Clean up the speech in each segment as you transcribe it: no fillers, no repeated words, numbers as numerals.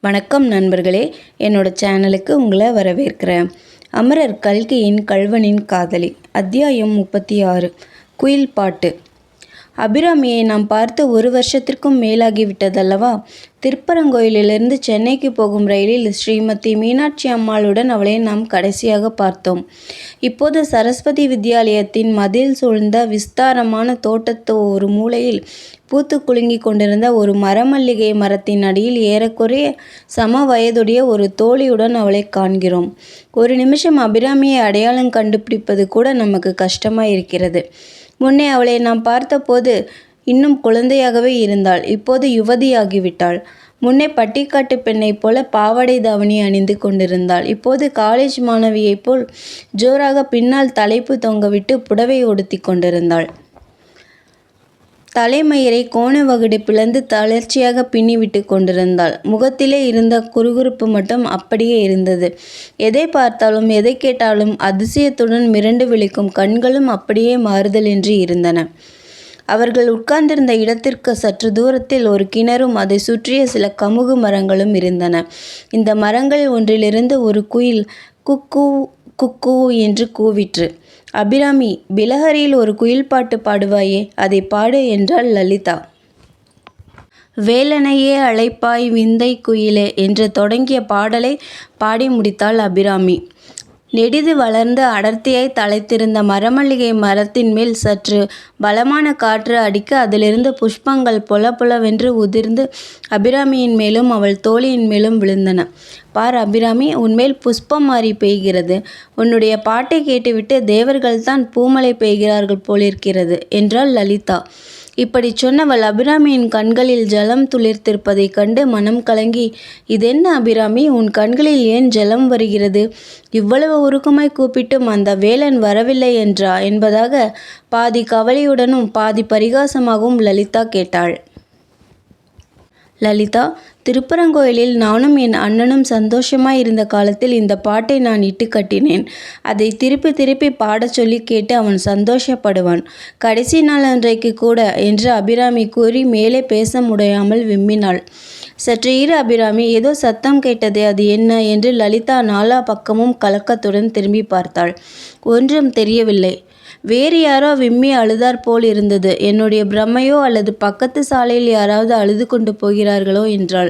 வணக்கம் நண்பர்களே, என்னோட சேனலுக்கு உங்களை வரவேற்கிறேன். அமரர் கல்கியின் கள்வனின் காதலி அத்தியாயம் 36 குயில் பாட்டு. அபிராமியை நாம் பார்த்து 1 வருஷத்திற்கும் மேலாகிவிட்டதல்லவா? திருப்பரங்கோயிலிலிருந்து சென்னைக்கு போகும் ரயிலில் ஸ்ரீமதி மீனாட்சி அம்மாளுடன் அவளை நாம் கடைசியாக பார்த்தோம். இப்போது சரஸ்வதி வித்யாலயத்தின் மதில் சூழ்ந்த விஸ்தாரமான தோட்டத்து ஒரு மூலையில் பூத்து குலுங்கி கொண்டிருந்த ஒரு மரமல்லிகை மரத்தின் அடியில் ஏறக்குறைய சம வயதுடைய ஒரு தோழியுடன் அவளை காண்கிறோம். ஒரு நிமிஷம் அபிராமியை அடையாளம் கண்டுபிடிப்பது கூட நமக்கு கஷ்டமாய் இருக்கிறது. முன்னே அவளை நாம் பார்த்தபோது இன்னும் குழந்தையாகவே இருந்தாள். இப்போது யுவதியாகிவிட்டாள். முன்னே பட்டிக்காட்டு பெண்ணைப் போல பாவாடை தாவணி அணிந்து கொண்டிருந்தாள். இப்போது காலேஜ் மாணவியைப் போல் ஜோராக பின்னால் தலைப்பு தொங்கவிட்டு புடவை உடுத்தி கொண்டிருந்தாள். தலைமயிரை கோண வகுடு பிளந்து தளர்ச்சியாக பின்னிவிட்டு கொண்டிருந்தாள். முகத்திலே இருந்த குறுகுறுப்பு மட்டும் அப்படியே இருந்தது. எதை பார்த்தாலும் எதை கேட்டாலும் அதிசயத்துடன் மிரண்டு விழிக்கும் கண்களும் அப்படியே மாறுதலின்றி இருந்தன. அவர்கள் உட்கார்ந்திருந்த இடத்திற்கு சற்று தூரத்தில் ஒரு கிணறும் அதை சுற்றிய சில கமுகு மரங்களும் இருந்தன. இந்த மரங்களில் ஒன்றிலிருந்து ஒரு குயில் குக்கூ குக்கூ என்று கூவிற்று. அபிராமி, பிலஹரியில் ஒரு குயில் பாட்டு பாடுவாயே, அதை பாடு என்றாள் லலிதா. வேலனையே அழைப்பாய் விந்தை குயிலே என்று தொடங்கிய பாடலை பாடி முடித்தாள் அபிராமி. நெடிது வளர்ந்து அடர்த்தியாய் தழைத்திருந்த மரமல்லிகை மரத்தின் மேல் சற்று பலமான காற்று அடிக்க அதிலிருந்து புஷ்பங்கள் பொல பொலவென்று உதிர்ந்து அபிராமியின் மேலும் அவள் தோழியின் மேலும் விழுந்தன. பார் அபிராமி, உன்மேல் புஷ்பம் மாறி பெய்கிறது. உன்னுடைய பாட்டை கேட்டுவிட்டு தேவர்கள்தான் பூமலை பெய்கிறார்கள் போலிருக்கிறது என்றாள் லலிதா. இப்படி சொன்னவள் அபிராமியின் கண்களில் ஜலம் துளிர்த்திருப்பதைக் கண்டு மனம் கலங்கி, இதென்ன அபிராமி, உன் கண்களில் ஏன் ஜலம் வருகிறது? இவ்வளவு உருக்கமாய் கூப்பிட்டும் அந்த வேலன் வரவில்லை என்றா என்பதாக பாதி கவலையுடனும் பாதி பரிகாசமாகவும் லலிதா கேட்டாள். லலிதா, திருப்பரங்கோயிலில் நானும் என் அண்ணனும் சந்தோஷமாய் இருந்த காலத்தில் இந்த பாட்டை நான் இட்டு கட்டினேன். அதை திருப்பி திருப்பி பாடச் சொல்லி கேட்டு அவன் சந்தோஷப்படுவான். கடைசி நாள் அன்றைக்கு கூட என்று அபிராமி கூறி மேலே பேச முடியாமல் விம்மினாள். சற்று இரு அபிராமி, ஏதோ சத்தம் கேட்டதே, அது என்ன என்று லலிதா நாலா பக்கமும் கலக்கத்துடன் திரும்பி பார்த்தாள். ஒன்றும் தெரியவில்லை. வேறு யாரோ விம்மி அழுதார் போல் இருந்தது. என்னுடைய பிரம்மையோ அல்லது பக்கத்து சாலையில் யாராவது அழுது கொண்டு போகிறார்களோ என்றாள்.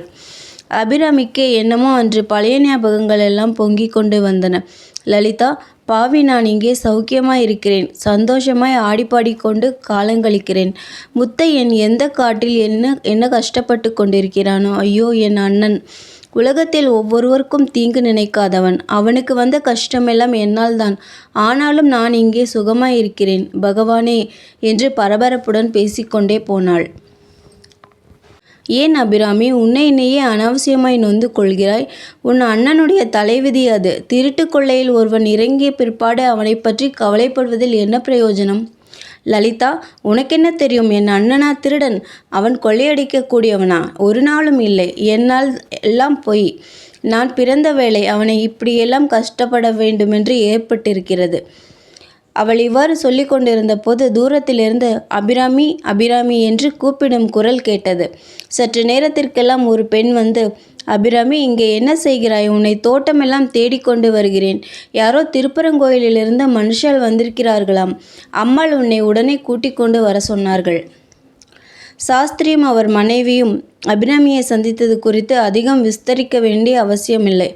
அபிராமிக்கே என்னமோ அன்று பழைய ஞாபகங்கள் எல்லாம் பொங்கிக் கொண்டு வந்தன. லலிதா, பாவி, நான் இங்கே சௌக்கியமாய் இருக்கிறேன். சந்தோஷமாய் ஆடிப்பாடிக்கொண்டு காலங்கழிக்கிறேன். முத்தையன் எந்த காட்டில் என்ன கஷ்டப்பட்டு கொண்டிருக்கிறானோ. ஐயோ, என் அண்ணன் உலகத்தில் ஒவ்வொருவருக்கும் தீங்கு நினைக்காதவன். அவனுக்கு வந்த கஷ்டமெல்லாம் என்னால் தான். ஆனாலும் நான் இங்கே சுகமாய் இருக்கிறேன் பகவானே என்று பரபரப்புடன் பேசிக்கொண்டே போனாள். ஏன் அபிராமி, உன்னை நீயே அனாவசியமாய் நொந்து கொள்கிறாய்? உன் அண்ணனுடைய தலைவிதி அது. திருட்டு கொள்ளையில் ஒருவன் இறங்கிய பிற்பாடு அவனை பற்றி கவலைப்படுவதில் என்ன பிரயோஜனம்? லலிதா, உனக்கென்ன தெரியும்? என் அண்ணனா திருடன்? அவன் கொள்ளையடிக்கக்கூடியவனா? ஒரு நாளும் இல்லை. என்னால் எல்லாம் பொய். நான் பிறந்த வேளை அவனை இப்படியெல்லாம் கஷ்டப்பட வேண்டுமென்று ஏற்பட்டிருக்கிறது. அவள் இவ்வாறு சொல்லி கொண்டிருந்த போது தூரத்திலிருந்து அபிராமி அபிராமி என்று கூப்பிடும் குரல் கேட்டது. சற்று நேரத்திற்கெல்லாம் ஒரு பெண் வந்து, அபிராமி, இங்கே என்ன செய்கிறாய்? உன்னை தோட்டமெல்லாம் தேடிக்கொண்டு வருகிறேன். யாரோ திருப்பரங்கோயிலிலிருந்து மனுஷால் வந்திருக்கிறார்களாம். அம்மாள் உன்னை உடனே கூட்டிக் கொண்டு வர சொன்னார்கள். சாஸ்திரியும் அவர் மனைவியும் அபிராமியை சந்தித்தது குறித்து அதிகம் விஸ்தரிக்க வேண்டிய அவசியமில்லை.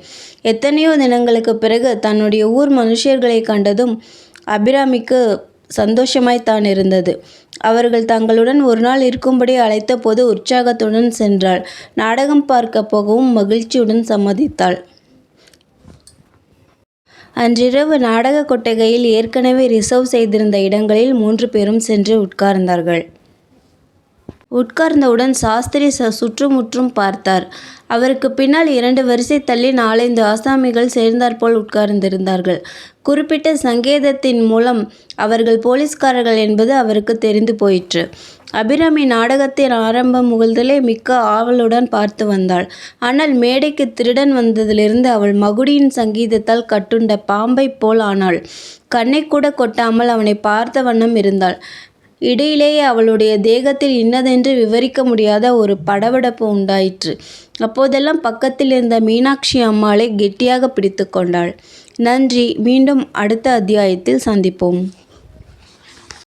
எத்தனையோ தினங்களுக்கு பிறகு தன்னுடைய ஊர் மனுஷர்களை கண்டதும் அபிராமிக்கு சந்தோஷமாய்த்தான் இருந்தது. அவர்கள் தங்களுடன் ஒரு நாள் இருக்கும்படி அழைத்த போது உற்சாகத்துடன் சென்றாள். நாடகம் பார்க்க போகவும் மகிழ்ச்சியுடன் சம்மதித்தாள். அன்றிரவு நாடக கொட்டகையில் ஏற்கனவே ரிசர்வ் செய்திருந்த இடங்களில் 3 பேரும் சென்று உட்கார்ந்தார்கள். உட்கார்ந்தவுடன் சாஸ்திரி சுற்றுமுற்றும் பார்த்தார். அவருக்கு பின்னால் 2 வரிசை தள்ளி 4-5 ஆசாமிகள் சேர்ந்தாற்போல் உட்கார்ந்திருந்தார்கள். குறிப்பிட்ட சங்கேதத்தின் மூலம் அவர்கள் போலீஸ்காரர்கள் என்பது அவருக்கு தெரிந்து போயிற்று. அபிராமி நாடகத்தின் ஆரம்பம் முதலே மிக்க ஆவலுடன் பார்த்து வந்தாள். ஆனால் மேடைக்கு திருடன் வந்ததிலிருந்து அவள் மகுடியின் சங்கீதத்தால் கட்டுண்ட பாம்பை போல் ஆனாள். கண்ணை கூட கொட்டாமல் அவனை பார்த்த வண்ணம் இருந்தாள். இடையிலேயே அவளுடைய தேகத்தில் இன்னதென்று விவரிக்க முடியாத ஒரு படபடப்பு உண்டாயிற்று. அப்போதெல்லாம் பக்கத்தில் இருந்த மீனாட்சி அம்மாளை கெட்டியாக பிடித்து கொண்டாள். நன்றி. மீண்டும் அடுத்த அத்தியாயத்தில் சந்திப்போம்.